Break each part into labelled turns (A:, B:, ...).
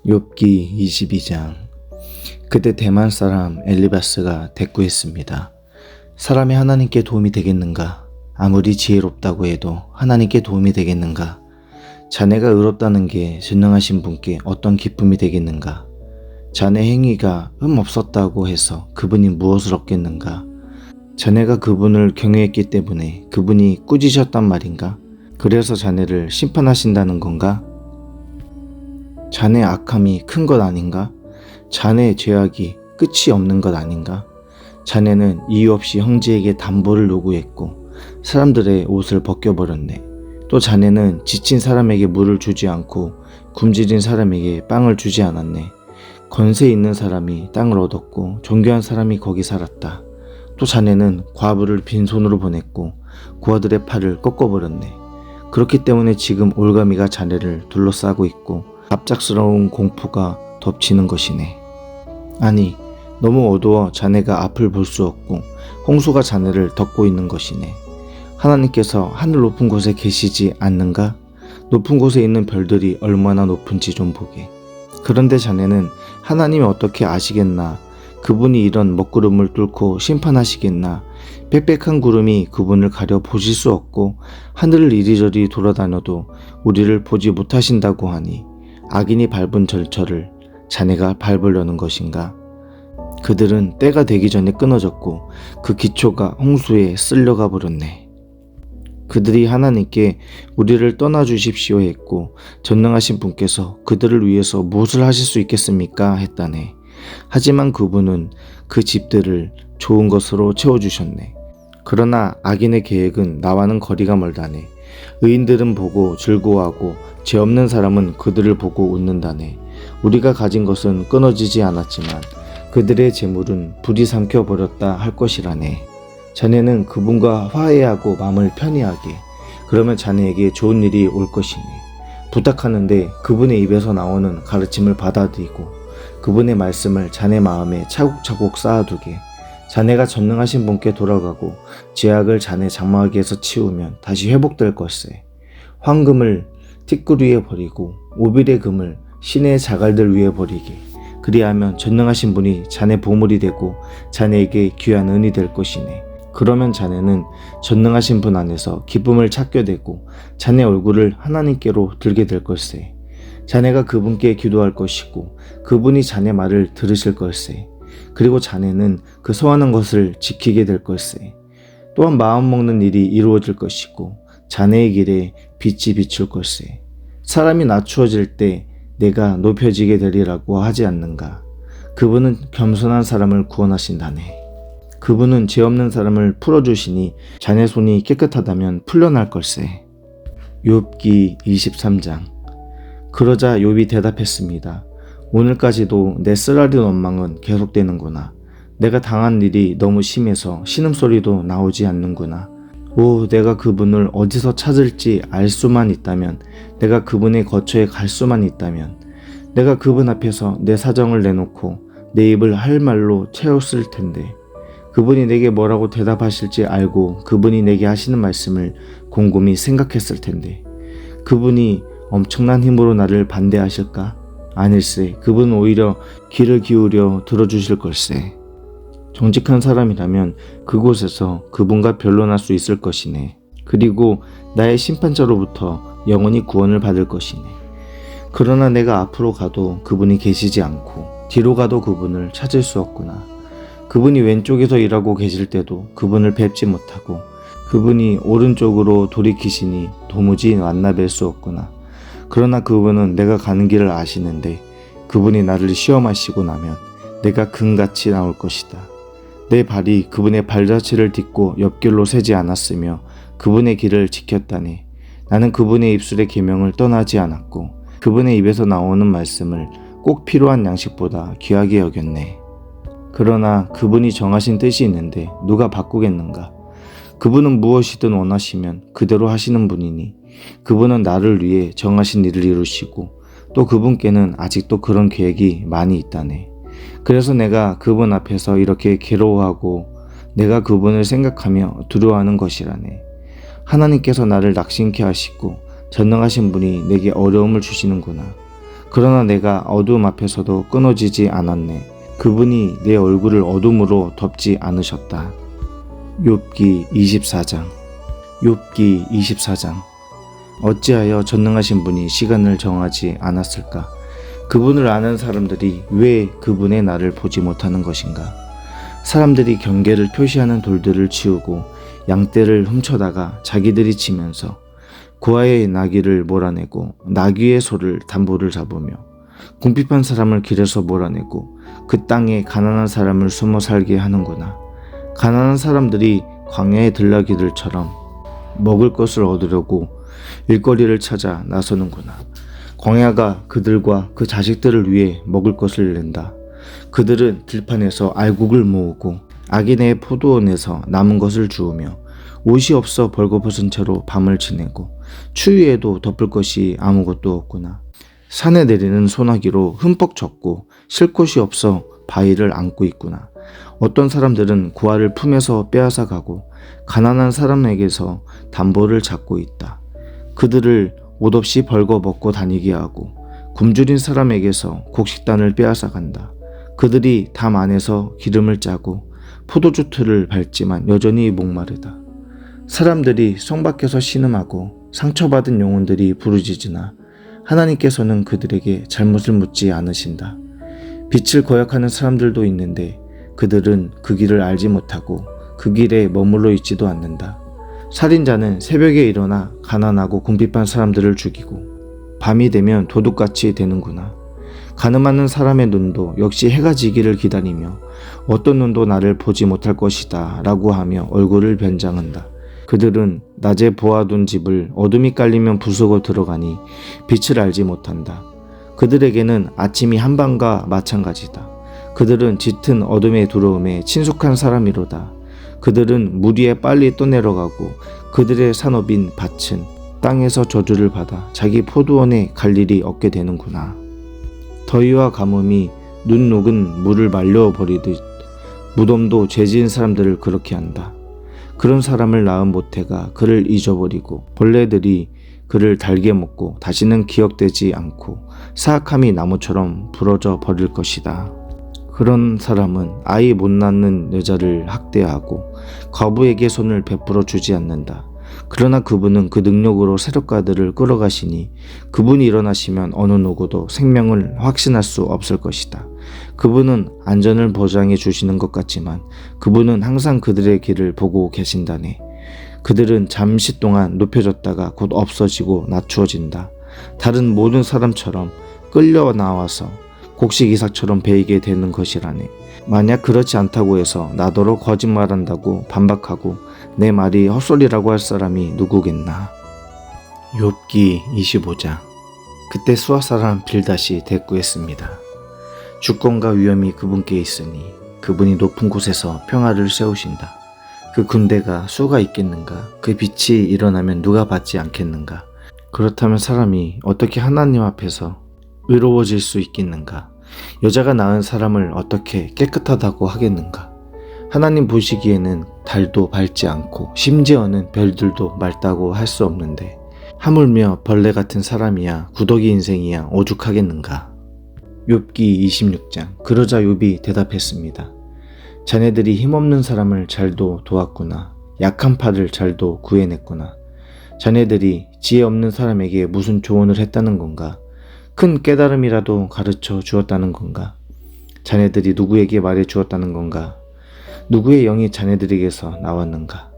A: 욥기 22장. 그때 대만 사람 엘리바스가 대꾸했습니다. 사람이 하나님께 도움이 되겠는가? 아무리 지혜롭다고 해도 하나님께 도움이 되겠는가? 자네가 의롭다는 게 전능하신 분께 어떤 기쁨이 되겠는가? 자네 행위가 없었다고 해서 그분이 무엇을 얻겠는가? 자네가 그분을 경외했기 때문에 그분이 꾸짖으셨단 말인가? 그래서 자네를 심판하신다는 건가? 자네 악함이 큰 것 아닌가? 자네의 죄악이 끝이 없는 것 아닌가? 자네는 이유 없이 형제에게 담보를 요구했고 사람들의 옷을 벗겨버렸네. 또 자네는 지친 사람에게 물을 주지 않고 굶주린 사람에게 빵을 주지 않았네. 권세 있는 사람이 땅을 얻었고 존귀한 사람이 거기 살았다. 또 자네는 과부를 빈손으로 보냈고 고아들의 팔을 꺾어버렸네. 그렇기 때문에 지금 올가미가 자네를 둘러싸고 있고 갑작스러운 공포가 덮치는 것이네. 아니, 너무 어두워 자네가 앞을 볼 수 없고 홍수가 자네를 덮고 있는 것이네. 하나님께서 하늘 높은 곳에 계시지 않는가? 높은 곳에 있는 별들이 얼마나 높은지 좀 보게. 그런데 자네는 하나님이 어떻게 아시겠나? 그분이 이런 먹구름을 뚫고 심판하시겠나? 빽빽한 구름이 그분을 가려 보실 수 없고 하늘을 이리저리 돌아다녀도 우리를 보지 못하신다고 하니 악인이 밟은 절처를 자네가 밟으려는 것인가? 그들은 때가 되기 전에 끊어졌고 그 기초가 홍수에 쓸려가 버렸네. 그들이 하나님께 우리를 떠나주십시오 했고 전능하신 분께서 그들을 위해서 무엇을 하실 수 있겠습니까? 했다네. 하지만 그분은 그 집들을 좋은 것으로 채워주셨네. 그러나 악인의 계획은 나와는 거리가 멀다네. 의인들은 보고 즐거워하고 죄 없는 사람은 그들을 보고 웃는다네. 우리가 가진 것은 끊어지지 않았지만 그들의 재물은 불이 삼켜버렸다 할 것이라네. 자네는 그분과 화해하고 마음을 편히하게. 그러면 자네에게 좋은 일이 올 것이네. 부탁하는데 그분의 입에서 나오는 가르침을 받아들이고 그분의 말씀을 자네 마음에 차곡차곡 쌓아두게. 자네가 전능하신 분께 돌아가고 죄악을 자네 장막에서 치우면 다시 회복될 것세. 황금을 티끌 위에 버리고 오빌의 금을 시내의 자갈들 위에 버리게. 그리하면 전능하신 분이 자네 보물이 되고 자네에게 귀한 은이 될 것이네. 그러면 자네는 전능하신 분 안에서 기쁨을 찾게 되고 자네 얼굴을 하나님께로 들게 될 걸세. 자네가 그분께 기도할 것이고 그분이 자네 말을 들으실 걸세. 그리고 자네는 그 소원한 것을 지키게 될 걸세. 또한 마음먹는 일이 이루어질 것이고 자네의 길에 빛이 비출 걸세. 사람이 낮추어질 때 내가 높여지게 되리라고 하지 않는가? 그분은 겸손한 사람을 구원하신다네. 그분은 죄 없는 사람을 풀어주시니 자네 손이 깨끗하다면 풀려날 걸세. 욥기 23장. 그러자 욥이 대답했습니다. 오늘까지도 내 쓰라린 원망은 계속되는구나. 내가 당한 일이 너무 심해서 신음소리도 나오지 않는구나. 오, 내가 그분을 어디서 찾을지 알 수만 있다면, 내가 그분의 거처에 갈 수만 있다면, 내가 그분 앞에서 내 사정을 내놓고 내 입을 할 말로 채웠을 텐데, 그분이 내게 뭐라고 대답하실지 알고 그분이 내게 하시는 말씀을 곰곰이 생각했을 텐데, 그분이 엄청난 힘으로 나를 반대하실까? 아닐세. 그분은 오히려 귀를 기울여 들어주실 걸세. 정직한 사람이라면 그곳에서 그분과 변론할 수 있을 것이네. 그리고 나의 심판자로부터 영원히 구원을 받을 것이네. 그러나 내가 앞으로 가도 그분이 계시지 않고 뒤로 가도 그분을 찾을 수 없구나. 그분이 왼쪽에서 일하고 계실 때도 그분을 뵙지 못하고 그분이 오른쪽으로 돌이키시니 도무지 만나뵐 수 없구나. 그러나 그분은 내가 가는 길을 아시는데 그분이 나를 시험하시고 나면 내가 금같이 나올 것이다. 내 발이 그분의 발자취를 딛고 옆길로 새지 않았으며 그분의 길을 지켰다니. 나는 그분의 입술의 계명을 떠나지 않았고 그분의 입에서 나오는 말씀을 꼭 필요한 양식보다 귀하게 여겼네. 그러나 그분이 정하신 뜻이 있는데 누가 바꾸겠는가? 그분은 무엇이든 원하시면 그대로 하시는 분이니 그분은 나를 위해 정하신 일을 이루시고 또 그분께는 아직도 그런 계획이 많이 있다네. 그래서 내가 그분 앞에서 이렇게 괴로워하고 내가 그분을 생각하며 두려워하는 것이라네. 하나님께서 나를 낙심케 하시고 전능하신 분이 내게 어려움을 주시는구나. 그러나 내가 어두움 앞에서도 끊어지지 않았네. 그분이 내 얼굴을 어둠으로 덮지 않으셨다. 욥기 24장. 욥기 24장. 어찌하여 전능하신 분이 시간을 정하지 않았을까? 그분을 아는 사람들이 왜 그분의 날을 보지 못하는 것인가? 사람들이 경계를 표시하는 돌들을 치우고 양떼를 훔쳐다가 자기들이 치면서 고아의 나귀를 몰아내고 나귀의 소를 담보를 잡으며 궁핍한 사람을 길에서 몰아내고 그 땅에 가난한 사람을 숨어 살게 하는구나. 가난한 사람들이 광야의 들나귀들처럼 먹을 것을 얻으려고 일거리를 찾아 나서는구나. 광야가 그들과 그 자식들을 위해 먹을 것을 낸다. 그들은 들판에서 알곡을 모으고 악인의 포도원에서 남은 것을 주우며 옷이 없어 벌거벗은 채로 밤을 지내고 추위에도 덮을 것이 아무것도 없구나. 산에 내리는 소나기로 흠뻑 젖고 쉴 곳이 없어 바위를 안고 있구나. 어떤 사람들은 구아를 품에서 빼앗아 가고 가난한 사람에게서 담보를 잡고 있다. 그들을 옷 없이 벌거 먹고 다니게 하고 굶주린 사람에게서 곡식단을 빼앗아 간다. 그들이 담 안에서 기름을 짜고 포도주 틀을 밟지만 여전히 목마르다. 사람들이 성 밖에서 신음하고 상처받은 영혼들이 부르짖으나 하나님께서는 그들에게 잘못을 묻지 않으신다. 빛을 거역하는 사람들도 있는데 그들은 그 길을 알지 못하고 그 길에 머물러 있지도 않는다. 살인자는 새벽에 일어나 가난하고 궁핍한 사람들을 죽이고 밤이 되면 도둑같이 되는구나. 가늠하는 사람의 눈도 역시 해가 지기를 기다리며 어떤 눈도 나를 보지 못할 것이다 라고 하며 얼굴을 변장한다. 그들은 낮에 보아둔 집을 어둠이 깔리면 부수고 들어가니 빛을 알지 못한다. 그들에게는 아침이 한밤과 마찬가지다. 그들은 짙은 어둠의 두려움에 친숙한 사람이로다. 그들은 물 위에 빨리 떠내려가고 그들의 산업인 밭은 땅에서 저주를 받아 자기 포도원에 갈 일이 없게 되는구나. 더위와 가뭄이 눈 녹은 물을 말려버리듯 무덤도 죄지은 사람들을 그렇게 한다. 그런 사람을 낳은 모태가 그를 잊어버리고 벌레들이 그를 달게 먹고 다시는 기억되지 않고 사악함이 나무처럼 부러져 버릴 것이다. 그런 사람은 아이 못 낳는 여자를 학대하고 과부에게 손을 베풀어 주지 않는다. 그러나 그분은 그 능력으로 세력가들을 끌어가시니 그분이 일어나시면 어느 누구도 생명을 확신할 수 없을 것이다. 그분은 안전을 보장해 주시는 것 같지만 그분은 항상 그들의 길을 보고 계신다네. 그들은 잠시 동안 높여졌다가 곧 없어지고 낮추어진다. 다른 모든 사람처럼 끌려 나와서 곡식 이삭처럼 베이게 되는 것이라네. 만약 그렇지 않다고 해서 나더러 거짓말한다고 반박하고 내 말이 헛소리라고 할 사람이 누구겠나. 욥기 25장. 그때 수아 사람 빌닷이 대꾸했습니다. 주권과 위엄이 그분께 있으니 그분이 높은 곳에서 평화를 세우신다. 그 군대가 수가 있겠는가? 그 빛이 일어나면 누가 받지 않겠는가? 그렇다면 사람이 어떻게 하나님 앞에서 의로워질 수 있겠는가? 여자가 낳은 사람을 어떻게 깨끗하다고 하겠는가? 하나님 보시기에는 달도 밝지 않고 심지어는 별들도 맑다고 할 수 없는데 하물며 벌레 같은 사람이야 구더기 인생이야 오죽하겠는가? 욥기 26장. 그러자 욥이 대답했습니다. 자네들이 힘없는 사람을 잘도 도왔구나. 약한 팔을 잘도 구해냈구나. 자네들이 지혜 없는 사람에게 무슨 조언을 했다는 건가? 큰 깨달음이라도 가르쳐 주었다는 건가? 자네들이 누구에게 말해 주었다는 건가? 누구의 영이 자네들에게서 나왔는가?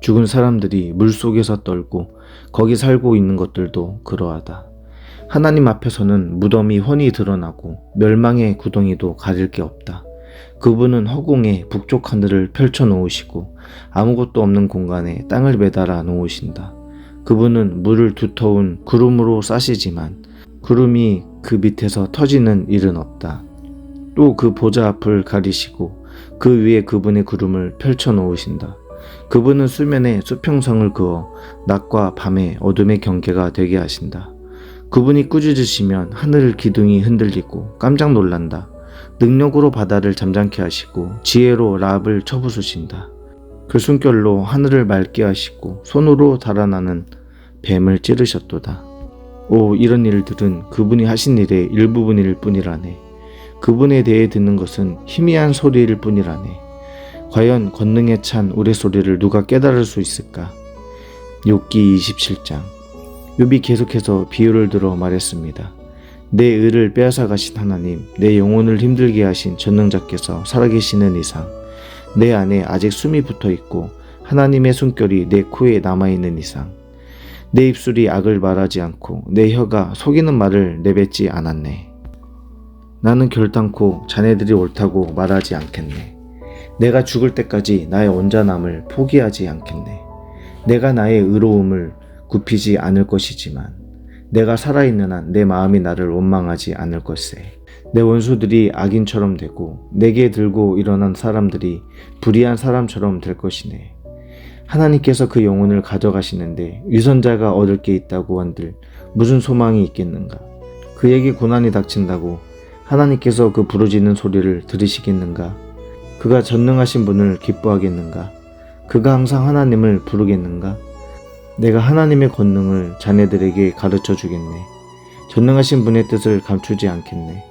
A: 죽은 사람들이 물속에서 떨고 거기 살고 있는 것들도 그러하다. 하나님 앞에서는 무덤이 훤히 드러나고 멸망의 구덩이도 가릴 게 없다. 그분은 허공에 북쪽 하늘을 펼쳐 놓으시고 아무것도 없는 공간에 땅을 매달아 놓으신다. 그분은 물을 두터운 구름으로 싸시지만 구름이 그 밑에서 터지는 일은 없다. 또 그 보좌 앞을 가리시고 그 위에 그분의 구름을 펼쳐 놓으신다. 그분은 수면에 수평성을 그어 낮과 밤의 어둠의 경계가 되게 하신다. 그분이 꾸짖으시면 하늘 기둥이 흔들리고 깜짝 놀란다. 능력으로 바다를 잠잠케 하시고 지혜로 라합을 쳐부수신다. 그 숨결로 하늘을 맑게 하시고 손으로 달아나는 뱀을 찌르셨도다. 오, 이런 일들은 그분이 하신 일의 일부분일 뿐이라네. 그분에 대해 듣는 것은 희미한 소리일 뿐이라네. 과연 권능에 찬 우레소리를 누가 깨달을 수 있을까? 욥기 27장. 욥이 계속해서 비유를 들어 말했습니다. 내 의를 빼앗아 가신 하나님, 내 영혼을 힘들게 하신 전능자께서 살아계시는 이상, 내 안에 아직 숨이 붙어있고 하나님의 숨결이 내 코에 남아있는 이상, 내 입술이 악을 말하지 않고 내 혀가 속이는 말을 내뱉지 않았네. 나는 결단코 자네들이 옳다고 말하지 않겠네. 내가 죽을 때까지 나의 온전함을 포기하지 않겠네. 내가 나의 의로움을 굽히지 않을 것이지만 내가 살아있는 한 내 마음이 나를 원망하지 않을 것세. 내 원수들이 악인처럼 되고 내게 들고 일어난 사람들이 불의한 사람처럼 될 것이네. 하나님께서 그 영혼을 가져가시는데 위선자가 얻을 게 있다고 한들 무슨 소망이 있겠는가? 그에게 고난이 닥친다고 하나님께서 그 부르짖는 소리를 들으시겠는가? 그가 전능하신 분을 기뻐하겠는가? 그가 항상 하나님을 부르겠는가? 내가 하나님의 권능을 자네들에게 가르쳐 주겠네. 전능하신 분의 뜻을 감추지 않겠네.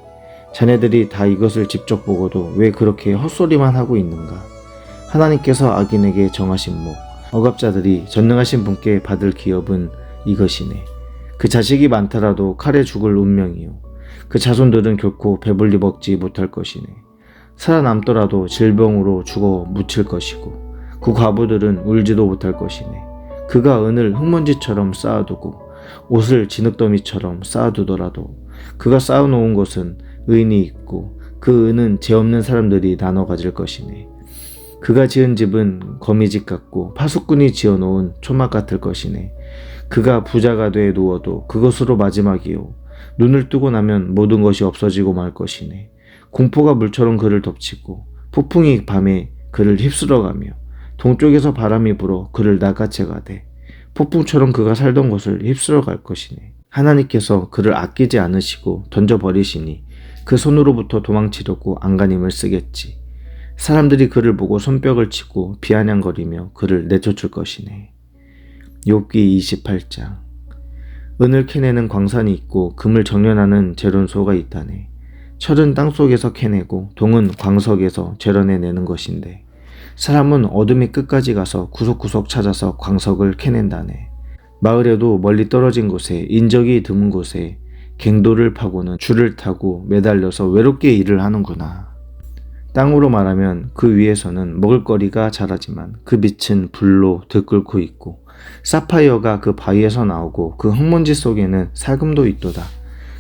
A: 자네들이 다 이것을 직접 보고도 왜 그렇게 헛소리만 하고 있는가? 하나님께서 악인에게 정하신 목, 억압자들이 전능하신 분께 받을 기업은 이것이네. 그 자식이 많더라도 칼에 죽을 운명이요. 그 자손들은 결코 배불리 먹지 못할 것이네. 살아남더라도 질병으로 죽어 묻힐 것이고 그 과부들은 울지도 못할 것이네. 그가 은을 흙먼지처럼 쌓아두고 옷을 진흙더미처럼 쌓아두더라도 그가 쌓아놓은 것은 의인이 있고 그 은은 죄 없는 사람들이 나눠 가질 것이네. 그가 지은 집은 거미집 같고 파수꾼이 지어놓은 초막 같을 것이네. 그가 부자가 돼 누워도 그것으로 마지막이요. 눈을 뜨고 나면 모든 것이 없어지고 말 것이네. 공포가 물처럼 그를 덮치고 폭풍이 밤에 그를 휩쓸어가며 동쪽에서 바람이 불어 그를 낚아채 가되 폭풍처럼 그가 살던 곳을 휩쓸어 갈 것이네. 하나님께서 그를 아끼지 않으시고 던져버리시니 그 손으로부터 도망치려고 안간힘을 쓰겠지. 사람들이 그를 보고 손뼉을 치고 비아냥거리며 그를 내쫓을 것이네. 욥기 28장. 은을 캐내는 광산이 있고 금을 정련하는 재련소가 있다네. 철은 땅속에서 캐내고 동은 광석에서 재련해내는 것인데 사람은 어둠의 끝까지 가서 구석구석 찾아서 광석을 캐낸다네. 마을에도 멀리 떨어진 곳에 인적이 드문 곳에 갱도를 파고는 줄을 타고 매달려서 외롭게 일을 하는구나. 땅으로 말하면 그 위에서는 먹을거리가 자라지만 그 밑은 불로 들끓고 있고 사파이어가 그 바위에서 나오고 그 흙먼지 속에는 살금도 있도다.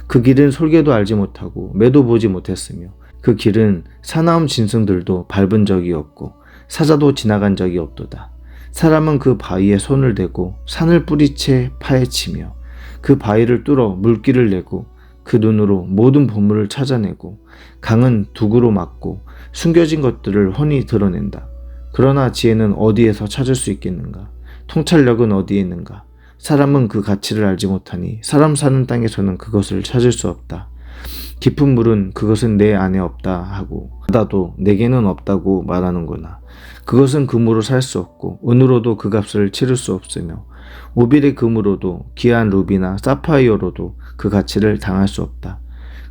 A: 그 길은 솔개도 알지 못하고 매도 보지 못했으며 그 길은 사나운 짐승들도 밟은 적이 없고 사자도 지나간 적이 없도다. 사람은 그 바위에 손을 대고 산을 뿌리채 파헤치며 그 바위를 뚫어 물길을 내고 그 눈으로 모든 보물을 찾아내고 강은 두구로 막고 숨겨진 것들을 훤히 드러낸다. 그러나 지혜는 어디에서 찾을 수 있겠는가? 통찰력은 어디에 있는가? 사람은 그 가치를 알지 못하니 사람 사는 땅에서는 그것을 찾을 수 없다. 깊은 물은 그것은 내 안에 없다 하고 바다도 내게는 없다고 말하는구나. 그것은 금으로 살 수 없고 은으로도 그 값을 치를 수 없으며 오빌의 금으로도 귀한 루비나 사파이어로도 그 가치를 당할 수 없다.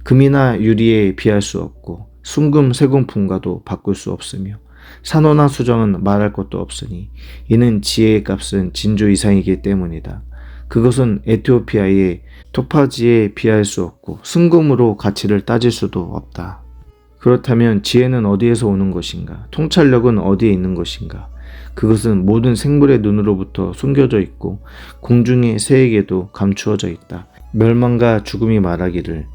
A: 금이나 유리에 비할 수 없고 순금 세금품과도 바꿀 수 없으며 산호나 수정은 말할 것도 없으니 이는 지혜의 값은 진주 이상이기 때문이다. 그것은 에티오피아의 토파지에 비할 수 없고 순금으로 가치를 따질 수도 없다. 그렇다면 지혜는 어디에서 오는 것인가? 통찰력은 어디에 있는 것인가? 그것은 모든 생물의 눈으로부터 숨겨져 있고 공중의 새에게도 감추어져 있다. 멸망과 죽음이 말하기를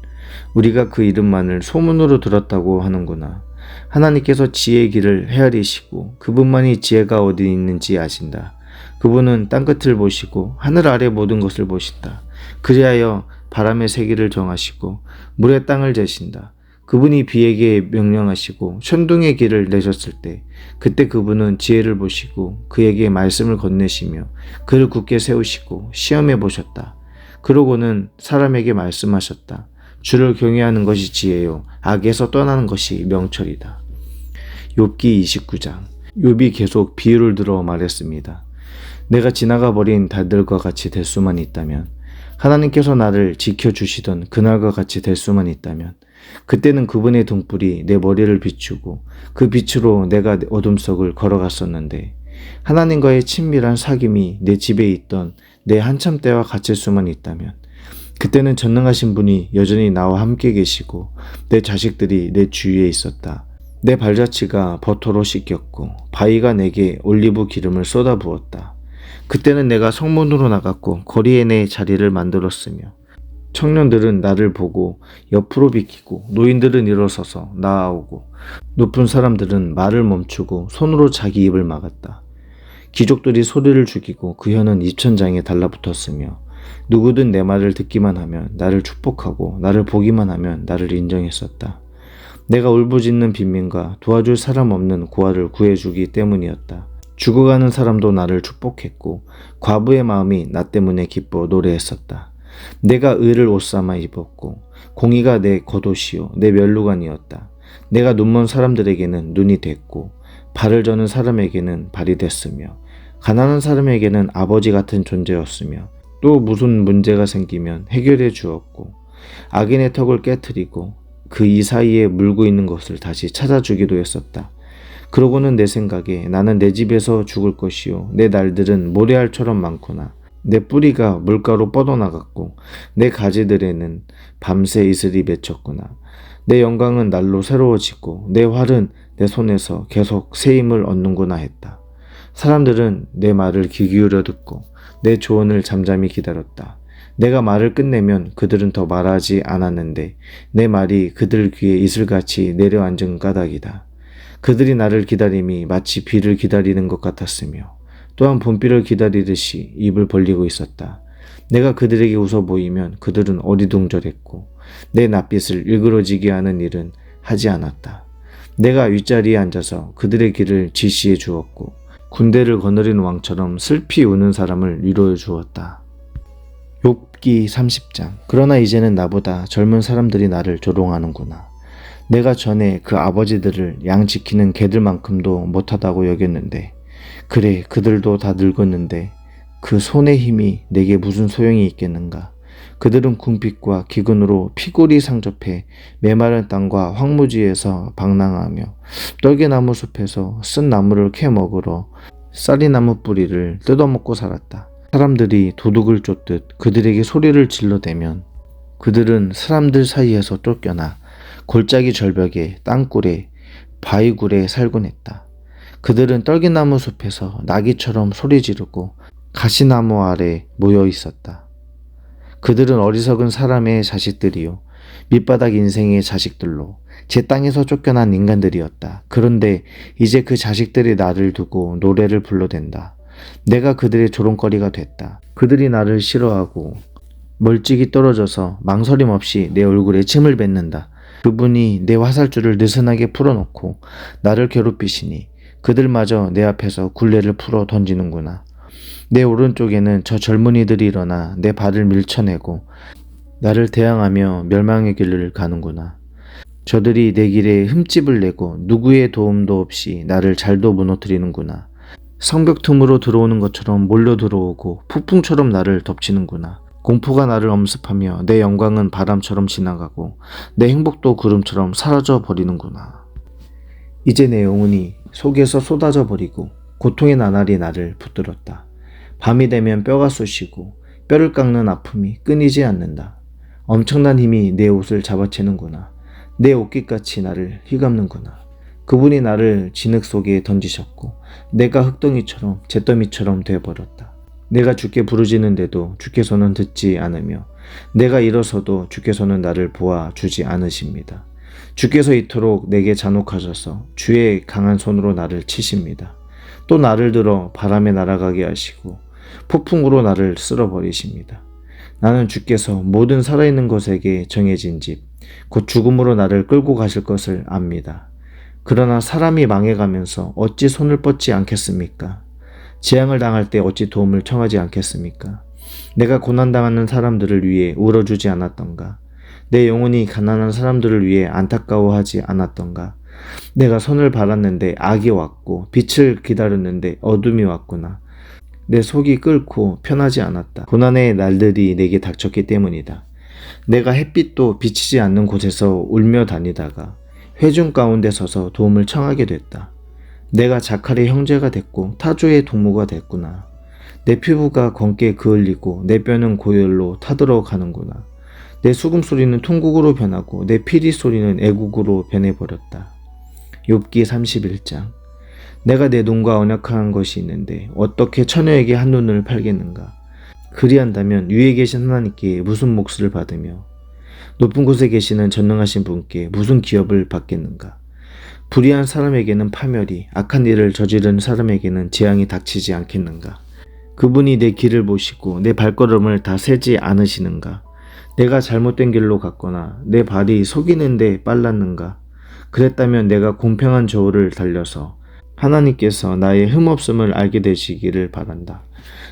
A: 우리가 그 이름만을 소문으로 들었다고 하는구나. 하나님께서 지혜의 길을 헤아리시고 그분만이 지혜가 어디 있는지 아신다. 그분은 땅끝을 보시고 하늘 아래 모든 것을 보신다. 그리하여 바람의 세기를 정하시고 물의 땅을 재신다. 그분이 비에게 명령하시고 천둥의 길을 내셨을 때 그때 그분은 지혜를 보시고 그에게 말씀을 건네시며 그를 굳게 세우시고 시험해 보셨다. 그러고는 사람에게 말씀하셨다. 주를 경외하는 것이 지혜요 악에서 떠나는 것이 명철이다. 욥기 29장. 욥이 계속 비유를 들어 말했습니다. 내가 지나가 버린 달들과 같이 될 수만 있다면 하나님께서 나를 지켜주시던 그날과 같이 될 수만 있다면 그때는 그분의 등불이 내 머리를 비추고 그 빛으로 내가 어둠 속을 걸어갔었는데 하나님과의 친밀한 사귐이 내 집에 있던 내 한참 때와 같을 수만 있다면 그때는 전능하신 분이 여전히 나와 함께 계시고 내 자식들이 내 주위에 있었다. 내 발자취가 버터로 씻겼고 바위가 내게 올리브 기름을 쏟아부었다. 그때는 내가 성문으로 나갔고 거리에 내 자리를 만들었으며 청년들은 나를 보고 옆으로 비키고 노인들은 일어서서 나아오고 높은 사람들은 말을 멈추고 손으로 자기 입을 막았다. 귀족들이 소리를 죽이고 그 혀는 입천장에 달라붙었으며 누구든 내 말을 듣기만 하면 나를 축복하고 나를 보기만 하면 나를 인정했었다. 내가 울부짖는 빈민과 도와줄 사람 없는 고아를 구해주기 때문이었다. 죽어가는 사람도 나를 축복했고 과부의 마음이 나 때문에 기뻐 노래했었다. 내가 의를 옷삼아 입었고 공의가 내 겉옷이요 내 면류관이었다. 내가 눈먼 사람들에게는 눈이 됐고 발을 저는 사람에게는 발이 됐으며 가난한 사람에게는 아버지 같은 존재였으며 또 무슨 문제가 생기면 해결해 주었고 악인의 턱을 깨트리고 그 이 사이에 물고 있는 것을 다시 찾아주기도 했었다. 그러고는 내 생각에 나는 내 집에서 죽을 것이요 내 날들은 모래알처럼 많구나. 내 뿌리가 물가로 뻗어나갔고 내 가지들에는 밤새 이슬이 맺혔구나. 내 영광은 날로 새로워지고 내 활은 내 손에서 계속 새 힘을 얻는구나 했다. 사람들은 내 말을 귀 기울여 듣고 내 조언을 잠잠히 기다렸다. 내가 말을 끝내면 그들은 더 말하지 않았는데 내 말이 그들 귀에 이슬같이 내려앉은 까닭이다. 그들이 나를 기다림이 마치 비를 기다리는 것 같았으며 또한 봄비를 기다리듯이 입을 벌리고 있었다. 내가 그들에게 웃어 보이면 그들은 어리둥절했고 내 낯빛을 일그러지게 하는 일은 하지 않았다. 내가 윗자리에 앉아서 그들의 길을 지시해 주었고 군대를 거느린 왕처럼 슬피 우는 사람을 위로해 주었다. 욥기 30장. 그러나 이제는 나보다 젊은 사람들이 나를 조롱하는구나. 내가 전에 그 아버지들을 양 지키는 개들만큼도 못하다고 여겼는데 그래 그들도 다 늙었는데 그 손의 힘이 내게 무슨 소용이 있겠는가. 그들은 궁핍과 기근으로 피골이 상접해 메마른 땅과 황무지에서 방랑하며 떨개나무 숲에서 쓴 나무를 캐 먹으러 쌀이나무 뿌리를 뜯어먹고 살았다. 사람들이 도둑을 쫓듯 그들에게 소리를 질러대면 그들은 사람들 사이에서 쫓겨나 골짜기 절벽에 땅굴에 바위굴에 살곤 했다. 그들은 떨기나무 숲에서 나귀처럼 소리 지르고 가시나무 아래 모여 있었다. 그들은 어리석은 사람의 자식들이요 밑바닥 인생의 자식들로 제 땅에서 쫓겨난 인간들이었다. 그런데 이제 그 자식들이 나를 두고 노래를 불러댄다. 내가 그들의 조롱거리가 됐다. 그들이 나를 싫어하고 멀찍이 떨어져서 망설임 없이 내 얼굴에 침을 뱉는다. 그분이 내 화살줄을 느슨하게 풀어놓고 나를 괴롭히시니 그들마저 내 앞에서 굴레를 풀어 던지는구나. 내 오른쪽에는 저 젊은이들이 일어나 내 발을 밀쳐내고 나를 대항하며 멸망의 길을 가는구나. 저들이 내 길에 흠집을 내고 누구의 도움도 없이 나를 잘도 무너뜨리는구나. 성벽 틈으로 들어오는 것처럼 몰려 들어오고 폭풍처럼 나를 덮치는구나. 공포가 나를 엄습하며 내 영광은 바람처럼 지나가고 내 행복도 구름처럼 사라져 버리는구나. 이제 내 영혼이 속에서 쏟아져 버리고 고통의 나날이 나를 붙들었다. 밤이 되면 뼈가 쑤시고 뼈를 깎는 아픔이 끊이지 않는다. 엄청난 힘이 내 옷을 잡아채는구나. 내 옷깃같이 나를 휘감는구나. 그분이 나를 진흙 속에 던지셨고 내가 흙덩이처럼 잿더미처럼 되어버렸다. 내가 주께 부르짖는데도 주께서는 듣지 않으며 내가 일어서도 주께서는 나를 보아주지 않으십니다. 주께서 이토록 내게 잔혹하셔서 주의 강한 손으로 나를 치십니다. 또 나를 들어 바람에 날아가게 하시고 폭풍으로 나를 쓸어버리십니다. 나는 주께서 모든 살아있는 것에게 정해진 집, 곧 죽음으로 나를 끌고 가실 것을 압니다. 그러나 사람이 망해가면서 어찌 손을 뻗지 않겠습니까? 재앙을 당할 때 어찌 도움을 청하지 않겠습니까? 내가 고난당하는 사람들을 위해 울어주지 않았던가? 내 영혼이 가난한 사람들을 위해 안타까워하지 않았던가? 내가 선을 바랐는데 악이 왔고 빛을 기다렸는데 어둠이 왔구나. 내 속이 끓고 편하지 않았다. 고난의 날들이 내게 닥쳤기 때문이다. 내가 햇빛도 비치지 않는 곳에서 울며 다니다가 회중 가운데 서서 도움을 청하게 됐다. 내가 자칼의 형제가 됐고 타조의 동무가 됐구나. 내 피부가 검게 그을리고 내 뼈는 고열로 타들어가는구나. 내 수금소리는 통곡으로 변하고 내 피리 소리는 애국으로 변해버렸다. 욥기 31장. 내가 내 눈과 언약한 것이 있는데 어떻게 처녀에게 한눈을 팔겠는가. 그리한다면 위에 계신 하나님께 무슨 몫을 받으며 높은 곳에 계시는 전능하신 분께 무슨 기업을 받겠는가. 불의한 사람에게는 파멸이, 악한 일을 저지른 사람에게는 재앙이 닥치지 않겠는가. 그분이 내 길을 보시고 내 발걸음을 다 세지 않으시는가. 내가 잘못된 길로 갔거나 내 발이 속이는 데 빨랐는가. 그랬다면 내가 공평한 저울을 달려서 하나님께서 나의 흠없음을 알게 되시기를 바란다.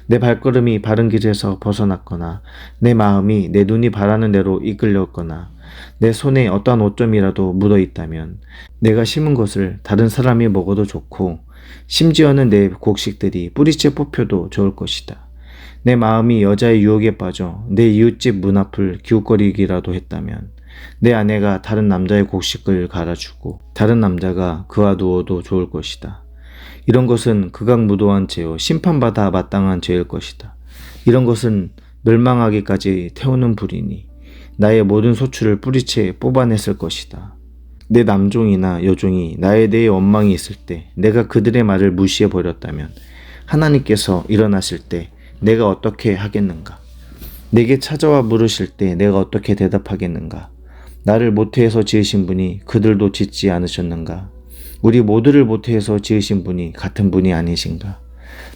A: 내 발걸음이 바른 길에서 벗어났거나 내 마음이 내 눈이 바라는 대로 이끌렸거나 내 손에 어떠한 오점이라도 묻어 있다면 내가 심은 것을 다른 사람이 먹어도 좋고 심지어는 내 곡식들이 뿌리째 뽑혀도 좋을 것이다. 내 마음이 여자의 유혹에 빠져 내 이웃집 문 앞을 기웃거리기라도 했다면 내 아내가 다른 남자의 곡식을 갈아주고 다른 남자가 그와 누워도 좋을 것이다. 이런 것은 극악무도한 죄요 심판받아 마땅한 죄일 것이다. 이런 것은 멸망하기까지 태우는 불이니 나의 모든 소출을 뿌리채 뽑아냈을 것이다. 내 남종이나 여종이 나에 대해 원망이 있을 때 내가 그들의 말을 무시해버렸다면 하나님께서 일어나실 때 내가 어떻게 하겠는가? 내게 찾아와 물으실 때 내가 어떻게 대답하겠는가? 나를 모태에서 지으신 분이 그들도 짓지 않으셨는가? 우리 모두를 모태에서 지으신 분이 같은 분이 아니신가?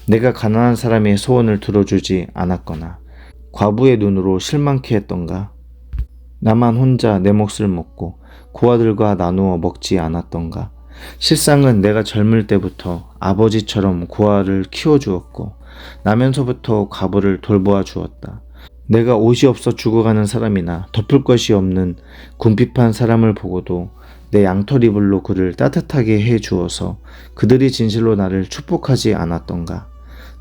A: 내가 가난한 사람의 소원을 들어주지 않았거나 과부의 눈으로 실망케 했던가? 나만 혼자 내 몫을 먹고 고아들과 나누어 먹지 않았던가? 실상은 내가 젊을 때부터 아버지처럼 고아를 키워주었고 나면서부터 과부를 돌보아 주었다. 내가 옷이 없어 죽어가는 사람이나 덮을 것이 없는 궁핍한 사람을 보고도 내 양털 이불로 그를 따뜻하게 해 주어서 그들이 진실로 나를 축복하지 않았던가.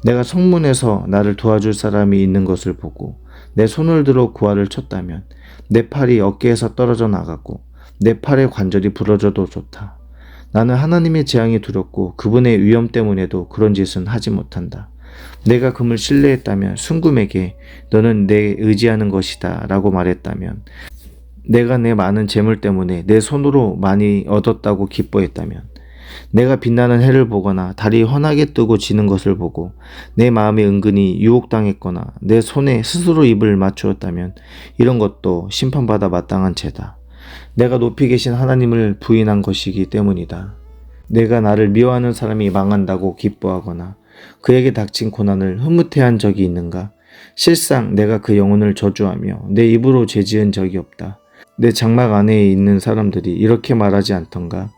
A: 내가 성문에서 나를 도와줄 사람이 있는 것을 보고 내 손을 들어 고아를 쳤다면 내 팔이 어깨에서 떨어져 나가고 내 팔의 관절이 부러져도 좋다. 나는 하나님의 재앙이 두렵고 그분의 위엄 때문에도 그런 짓은 하지 못한다. 내가 금을 신뢰했다면 순금에게 너는 내 의지하는 것이다 라고 말했다면 내가 내 많은 재물 때문에 내 손으로 많이 얻었다고 기뻐했다면 내가 빛나는 해를 보거나 달이 환하게 뜨고 지는 것을 보고 내 마음이 은근히 유혹당했거나 내 손에 스스로 입을 맞추었다면 이런 것도 심판받아 마땅한 죄다. 내가 높이 계신 하나님을 부인한 것이기 때문이다. 내가 나를 미워하는 사람이 망한다고 기뻐하거나 그에게 닥친 고난을 흐뭇해한 적이 있는가? 실상 내가 그 영혼을 저주하며 내 입으로 죄지은 적이 없다. 내 장막 안에 있는 사람들이 이렇게 말하지 않던가?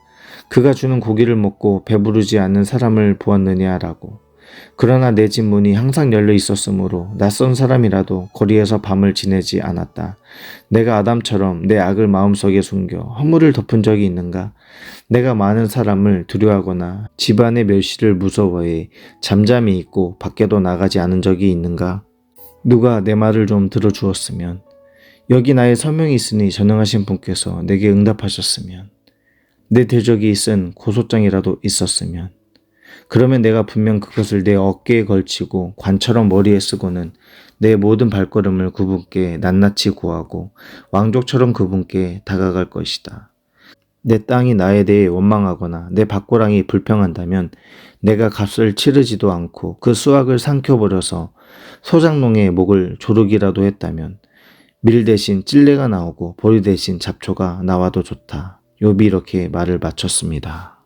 A: 그가 주는 고기를 먹고 배부르지 않는 사람을 보았느냐라고. 그러나 내 집 문이 항상 열려 있었으므로 낯선 사람이라도 거리에서 밤을 지내지 않았다. 내가 아담처럼 내 악을 마음속에 숨겨 허물을 덮은 적이 있는가? 내가 많은 사람을 두려워하거나 집안의 멸시를 무서워해 잠잠히 있고 밖에도 나가지 않은 적이 있는가? 누가 내 말을 좀 들어주었으면, 여기 나의 서명이 있으니 전능하신 분께서 내게 응답하셨으면, 내 대적이 쓴 고소장이라도 있었으면, 그러면 내가 분명 그것을 내 어깨에 걸치고 관처럼 머리에 쓰고는 내 모든 발걸음을 그분께 낱낱이 구하고 왕족처럼 그분께 다가갈 것이다. 내 땅이 나에 대해 원망하거나 내 밭고랑이 불평한다면 내가 값을 치르지도 않고 그 수확을 삼켜버려서 소장농의 목을 조르기라도 했다면 밀 대신 찔레가 나오고 보리 대신 잡초가 나와도 좋다. 욥이 이렇게 말을 마쳤습니다.